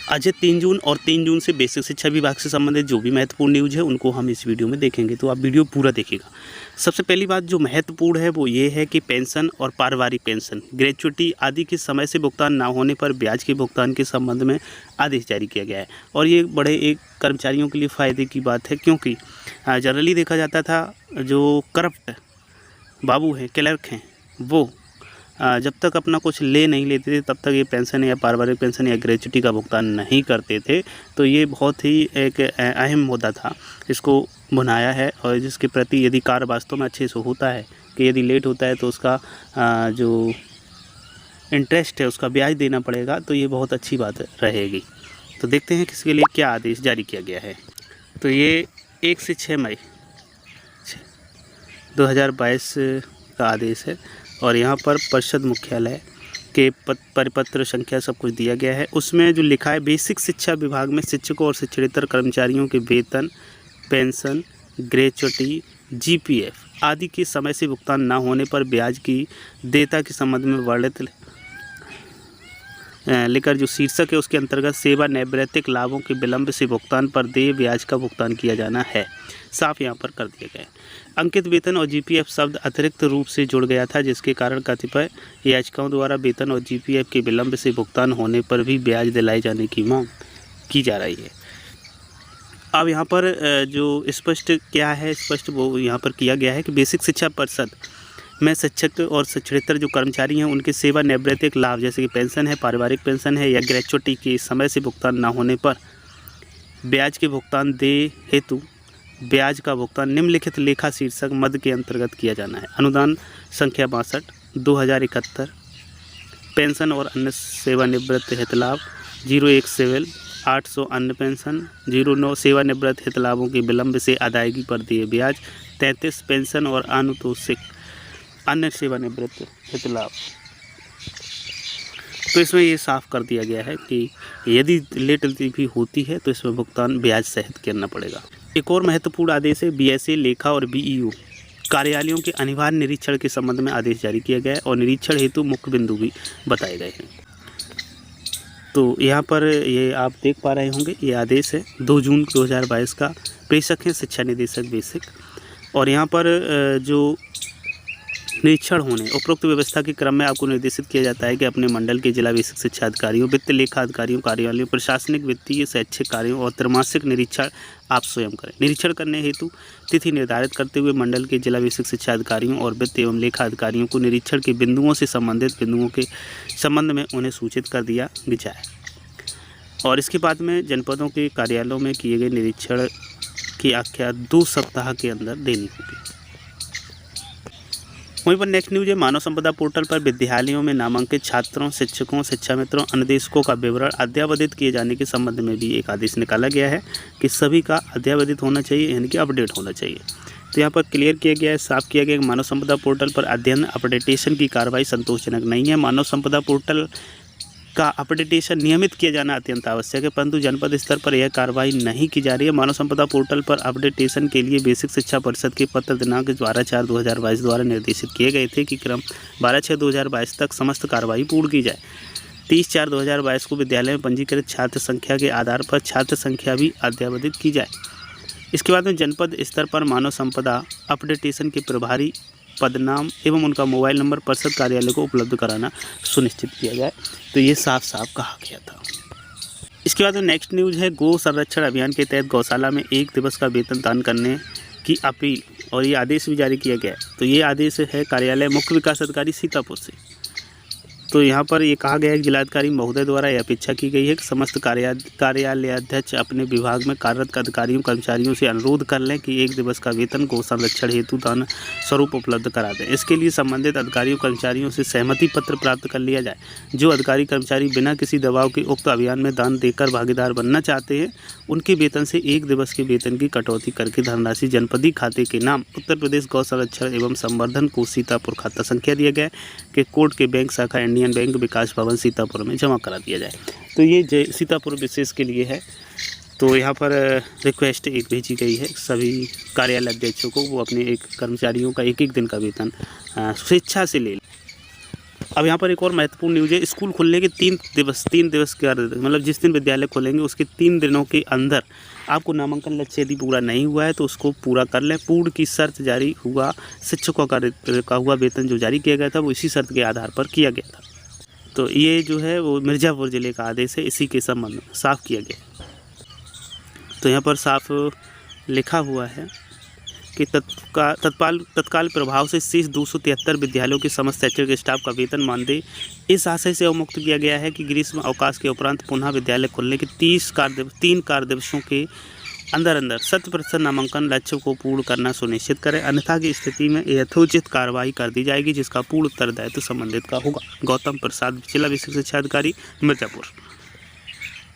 आज है 3 जून और 3 जून से बेसिक शिक्षा विभाग से संबंधित जो भी महत्वपूर्ण न्यूज़ है उनको हम इस वीडियो में देखेंगे, तो आप वीडियो पूरा देखिएगा। सबसे पहली बात जो महत्वपूर्ण है वो ये है कि पेंशन और पारिवारिक पेंशन, ग्रेच्युटी आदि के समय से भुगतान ना होने पर ब्याज के भुगतान के संबंध में आदेश जारी किया गया है। और ये बड़े एक कर्मचारियों के लिए फ़ायदे की बात है, क्योंकि जनरली देखा जाता था जो करप्ट बाबू हैं, क्लर्क हैं, वो जब तक अपना कुछ ले नहीं लेते थे तब तक ये पेंशन या पारिवारिक पेंशन या ग्रेच्युटी का भुगतान नहीं करते थे। तो ये बहुत ही एक अहम मुद्दा था, इसको बनाया है और जिसके प्रति यदि कार्य वास्तव में अच्छे से होता है कि यदि लेट होता है तो उसका जो इंटरेस्ट है उसका ब्याज देना पड़ेगा, तो ये बहुत अच्छी बात रहेगी। तो देखते हैं किसके लिए क्या आदेश जारी किया गया है। तो ये 1 से 6 मई 2022 का आदेश है और यहाँ पर परिषद मुख्यालय के परिपत्र संख्या सब कुछ दिया गया है। उसमें जो लिखा है, बेसिक शिक्षा विभाग में शिक्षकों और शिक्षणेतर कर्मचारियों के वेतन, पेंशन, ग्रेच्युटी, जीपीएफ आदि के समय से भुगतान न होने पर ब्याज की देयता के संबंध में वर्णित लेकर जो शीर्षक है उसके अंतर्गत सेवानिवृत्तिक लाभों के विलंब से भुगतान पर देय ब्याज का भुगतान किया जाना है, साफ यहाँ पर कर दिया गया है। अंकित वेतन और जीपीएफ शब्द अतिरिक्त रूप से जुड़ गया था, जिसके कारण कतिपय याचिकाओं द्वारा वेतन और जीपीएफ के विलंब से भुगतान होने पर भी ब्याज दिलाए जाने की मांग की जा रही है। अब यहाँ पर जो स्पष्ट क्या है, स्पष्ट वो यहाँ पर किया गया है कि बेसिक शिक्षा परिषद में शिक्षक और शिक्षणेतर जो कर्मचारी हैं उनके सेवानिवृत्तिक लाभ जैसे कि पेंशन है, पारिवारिक पेंशन है या ग्रेच्युटी के समय से भुगतान न होने पर ब्याज के भुगतान देय हेतु ब्याज का भुगतान निम्नलिखित लेखा शीर्षक मद के अंतर्गत किया जाना है। अनुदान संख्या 62 2071, पेंशन और अन्य सेवानिवृत्त हित लाभ 017 800, अन्य पेंशन 09, सेवानिवृत्त हित लाभों के विलंब से अदायगी पर दिए ब्याज 33, पेंशन और अनुतोषिक अन्य सेवानिवृत्त हित लाभ। तो इसमें ये साफ कर दिया गया है कि यदि लेट भी होती है तो इसमें भुगतान ब्याज सहित करना पड़ेगा। एक और महत्वपूर्ण आदेश है, बीएसए लेखा और बीईओ कार्यालयों के अनिवार्य निरीक्षण के संबंध में आदेश जारी किया गया है और निरीक्षण हेतु मुख्य बिंदु भी बताए गए हैं। तो यहाँ पर ये आप देख पा रहे होंगे, ये आदेश है 2 जून 2022 का। प्रेषक हैं शिक्षा निदेशक बेसिक, और यहाँ पर जो निरीक्षण होने उपरोक्त व्यवस्था के क्रम में आपको निर्देशित किया जाता है कि अपने मंडल के जिला बेसिक शिक्षा अधिकारियों, वित्त लेखा अधिकारियों, कार्यालयों, प्रशासनिक, वित्तीय, शैक्षिक कार्यों और त्रैमासिक निरीक्षण आप स्वयं करें। निरीक्षण करने हेतु तिथि निर्धारित करते हुए मंडल के जिला बेसिक शिक्षा अधिकारियों और वित्त एवं लेखा अधिकारियों को निरीक्षण के बिंदुओं से संबंधित बिंदुओं के संबंध में उन्हें सूचित कर दिया जाए। और इसके बाद में जनपदों के कार्यालयों में किए गए निरीक्षण की आख्या 2 सप्ताह के अंदर देनी होगी। वहीं पर नेक्स्ट न्यूज़ है, मानव संपदा पोर्टल पर विद्यालयों में नामांकित छात्रों, शिक्षकों, शिक्षा मित्रों, अनुदेशकों का विवरण अद्ययावधित किए जाने के संबंध में भी एक आदेश निकाला गया है कि सभी का अद्ययावधित होना चाहिए, यानी कि अपडेट होना चाहिए। तो यहाँ पर क्लियर किया गया है, साफ किया गया कि मानव संपदा पोर्टल पर अध्ययन अपडेटेशन की कार्रवाई संतोषजनक नहीं है। मानव संपदा पोर्टल का अपडेटेशन नियमित किया जाना अत्यंत आवश्यक है, परंतु जनपद स्तर पर यह कार्रवाई नहीं की जा रही है। मानव संपदा पोर्टल पर अपडेटेशन के लिए बेसिक शिक्षा परिषद के पत्र दिनांक 12/4/2022 द्वारा निर्देशित किए गए थे कि क्रम 12/6/2022 तक समस्त कार्रवाई पूर्ण की जाए। 30/4/2022 को विद्यालय में पंजीकृत छात्र संख्या के आधार पर छात्र संख्या भी अद्ययावधित की जाए। इसके बाद में जनपद स्तर पर मानव संपदा अपडेटेशन के प्रभारी पदनाम एवं उनका मोबाइल नंबर परिषद कार्यालय को उपलब्ध कराना सुनिश्चित किया जाए। तो ये साफ साफ कहा गया था। इसके बाद नेक्स्ट न्यूज़ है, गौ संरक्षण अभियान के तहत गौशाला में 1 दिवस का वेतन दान करने की अपील, और ये आदेश भी जारी किया गया है। तो ये आदेश है कार्यालय मुख्य विकास अधिकारी सीतापुर से। तो यहाँ पर ये कहा गया है कि जिलाधिकारी महोदय द्वारा यह अपेक्षा की गई है कि समस्त कार्यालयाध्यक्ष अपने विभाग में कार्यरत अधिकारियों कर्मचारियों से अनुरोध कर लें कि 1 दिवस का वेतन गौ संरक्षण हेतु दान स्वरूप उपलब्ध करा दें। इसके लिए संबंधित अधिकारियों कर्मचारियों से सहमति पत्र प्राप्त कर लिया जाए। जो अधिकारी कर्मचारी बिना किसी दबाव के उक्त अभियान में दान देकर भागीदार बनना चाहते हैं, उनके वेतन से 1 दिवस के वेतन की कटौती करके धनराशि जनपदीय खाते के नाम उत्तर प्रदेश गौ संरक्षण एवं संवर्धन को सीतापुर खाता संख्या दिया गया कि कोर्ट के बैंक शाखा इंडियन बैंक विकास भवन सीतापुर में जमा करा दिया जाए। तो ये सीतापुर विशेष के लिए है। तो यहाँ पर रिक्वेस्ट एक भेजी गई है सभी कार्यालय अध्यक्षों को, वो अपने एक कर्मचारियों का 1-1 दिन का वेतन स्वेच्छा से ले लें। अब यहाँ पर एक और महत्वपूर्ण न्यूज़ है, स्कूल खुलने के 3 दिवस के मतलब जिस दिन विद्यालय खुलेंगे उसके 3 दिनों के अंदर आपको नामांकन लक्ष्य यदि पूरा नहीं हुआ है तो उसको पूरा कर लें। पूर्ण की शर्त जारी हुआ, शिक्षकों का हुआ वेतन जो जारी किया गया था वो इसी शर्त के आधार पर किया गया था। तो ये जो है वो मिर्ज़ापुर ज़िले का आदेश है, इसी के संबंध में साफ किया गया। तो यहाँ पर साफ लिखा हुआ है कि तत्काल प्रभाव से शेष 273 विद्यालयों के समस्त शैक्षणिक स्टाफ का वेतन मानदेय इस आशय से अवमुक्त किया गया है कि ग्रीष्म अवकाश के उपरांत पुनः विद्यालय खुलने के 3 कार्य दिवसों के अंदर 100% नामांकन लक्ष्य को पूर्ण करना सुनिश्चित करें, अन्यथा की स्थिति में यथोचित कार्रवाई कर दी जाएगी जिसका पूर्ण उत्तरदायित्व संबंधित का होगा। गौतम प्रसाद, जिला विशिष्ट शिक्षा अधिकारी, मिर्ज़ापुर।